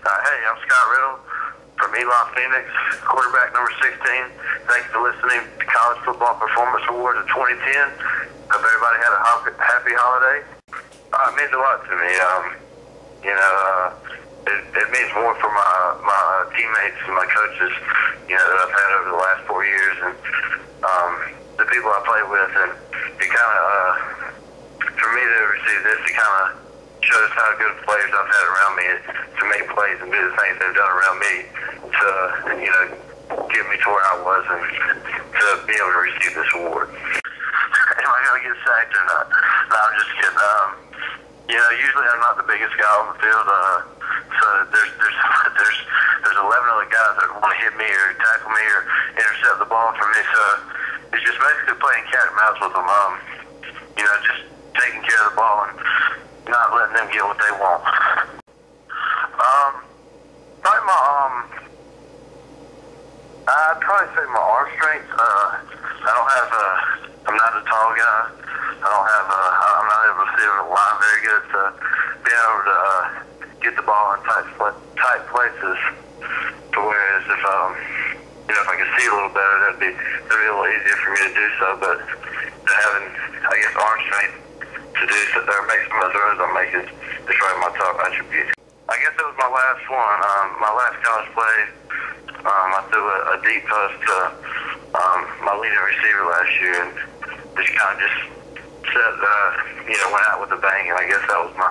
Hey, I'm Scott Riddle from Elon Phoenix, quarterback number 16. Thanks for listening to College Football Performance Awards of 2010. Hope everybody had a happy holiday. It means a lot to me. It means more for my teammates and my coaches, that I've had over the last 4 years, and the people I play with. And it kind of, for me to receive this, it kind of shows how good players I've had around me to make plays and do the things they've done around me to, get me to where I was and to be able to receive this award. Am I going to get sacked or not? No, I'm just kidding. Usually I'm not the biggest guy on the field, so there's 11 other guys that want to hit me or tackle me or intercept the ball from me, so it's just basically playing cat and mouse with them, just taking care of the ball and not letting them get what they want. I'd probably say my arm strength. I'm not a tall guy. I'm not able to see over the line very good, so being able to get the ball in tight places to whereas if I could see a little better, that'd be a little easier for me to do so, but having, arm strength to do so, or make some of the throws I make is probably my top attribute. I guess it was my last one. My last college play, I threw a deep post to my leading receiver last year, and just kind of went out with a bang, and I guess that was my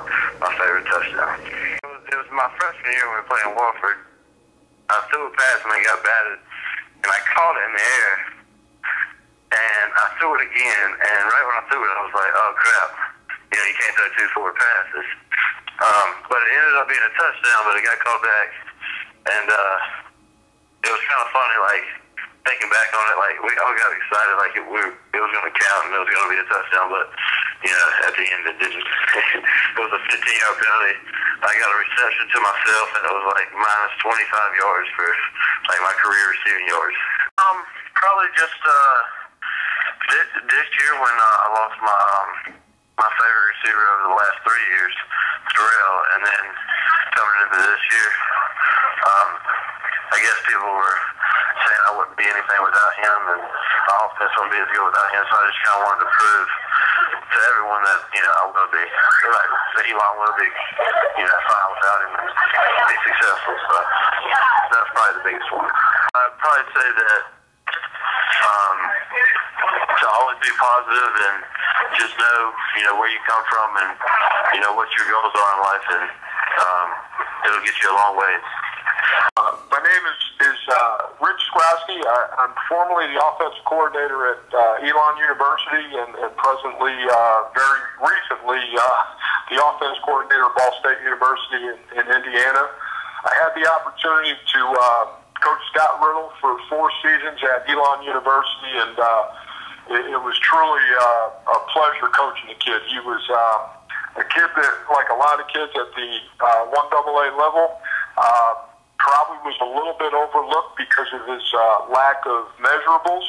favorite touchdown. It was my freshman year when we were playing Wofford. I threw a pass and I got batted, and I caught it in the air, and I threw it again, and right when I threw it, I was like, oh crap, you can't throw 2 forward passes. But it ended up being a touchdown, but it got called back, and it was kind of funny, thinking back on it, we all got excited, it was going to count and it was going to be a touchdown, but at the end it didn't. It was a 15-yard penalty. I got a reception to myself, and it was minus 25 yards for my career receiving yards. Probably just this year when I lost my favorite receiver over the last 3 years, Terrell, and then coming into this year, I guess people were saying I wouldn't be anything without him, and my offense wouldn't be as good without him, so I just kind of wanted to prove to everyone that, I will be, that Elon will be, fine without him and be successful, so that's probably the biggest one. I'd probably say that to always be positive and just know, where you come from and, what your goals are in life, and it'll get you a long way. My name is Rich Skrowski. I'm formerly the offensive coordinator at Elon University and presently, very recently, the offense coordinator at Ball State University in Indiana. I had the opportunity to coach Scott Riddle for 4 seasons at Elon University, and it was truly a pleasure coaching the kid. He was a kid that, like a lot of kids at the 1AA level, probably was a little bit overlooked because of his lack of measurables.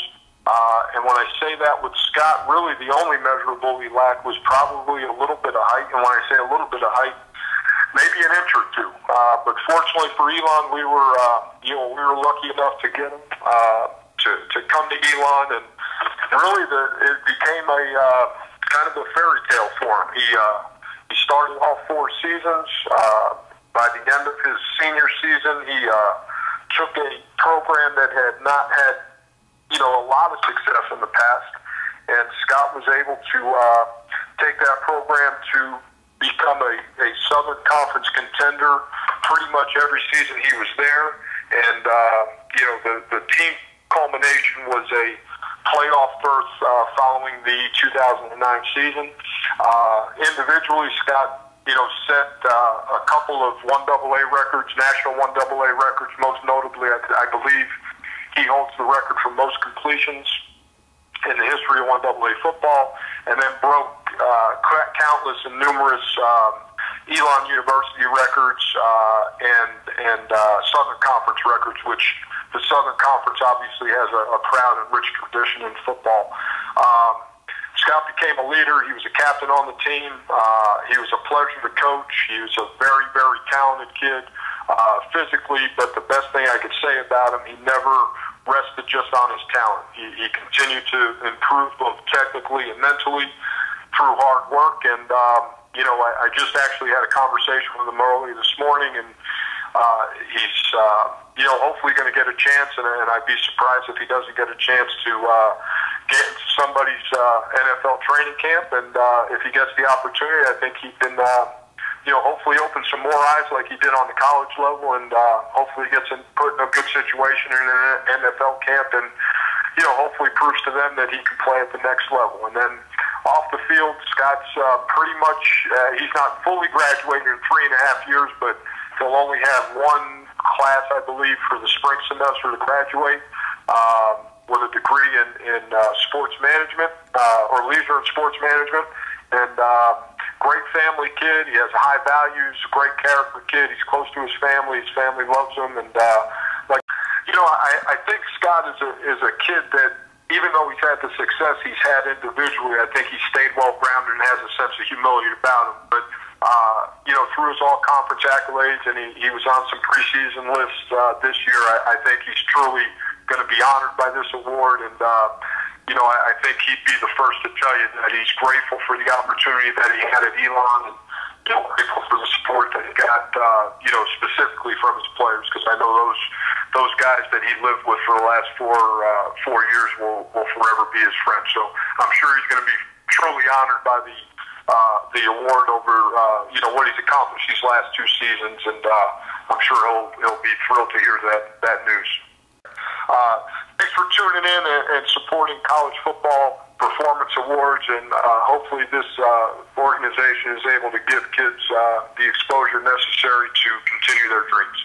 And when I say that with Scott, really the only measurable he lacked was probably a little bit of height. And when I say a little bit of height, maybe an inch or two. But fortunately for Elon, we were lucky enough to get him to come to Elon, and really it became a kind of a fairy tale for him. He started all 4 seasons. By the end of his senior season, he took a program that had not had, a lot of success in the past, and Scott was able to take that program to become a Southern Conference contender pretty much every season he was there, and the team culmination was a playoff berth following the 2009 season. Individually, Scott set a couple of 1AA records, national 1AA records. Most notably, I believe he holds the record for most completions in the history of 1AA football, and then broke countless and numerous Elon University records and Southern Conference records, which the Southern Conference obviously has a proud and rich tradition in football. Scott became a leader. He was a captain on the team. He was a pleasure to coach. He was a very, very talented kid. physically, but the best thing I could say about him, he never rested just on his talent. He continued to improve both technically and mentally through hard work. And, I just actually had a conversation with him early this morning, and he's, hopefully going to get a chance, and I'd be surprised if he doesn't get a chance to get into somebody's NFL training camp. And if he gets the opportunity, I think he can, hopefully open some more eyes like he did on the college level, and hopefully gets put in a good situation in an NFL camp, and hopefully proves to them that he can play at the next level. And then off the field, Scott's pretty much, he's not fully graduated in 3.5 years, but he'll only have one class, I believe, for the spring semester to graduate with a degree in sports management or leisure and sports management. And great family kid. He has high values, great character kid. He's close to his family. His family loves him. And, I think Scott is a kid that, even though he's had the success he's had individually, I think he stayed well-grounded and has a sense of humility about him. But, through his all-conference accolades, and he was on some preseason lists this year, I think he's truly going to be honored by this award. And, I think he'd be the first to tell you that he's grateful for the opportunity that he had at Elon, and grateful for the support that he got, specifically from his players, because I know those guys that he lived with for the last four years will forever be his friends. So I'm sure he's going to be truly honored by the award over what he's accomplished these last 2 seasons, and I'm sure he'll be thrilled to hear that news. Thanks for tuning in and supporting College Football Performance Awards, and hopefully this organization is able to give kids the exposure necessary to continue their dreams.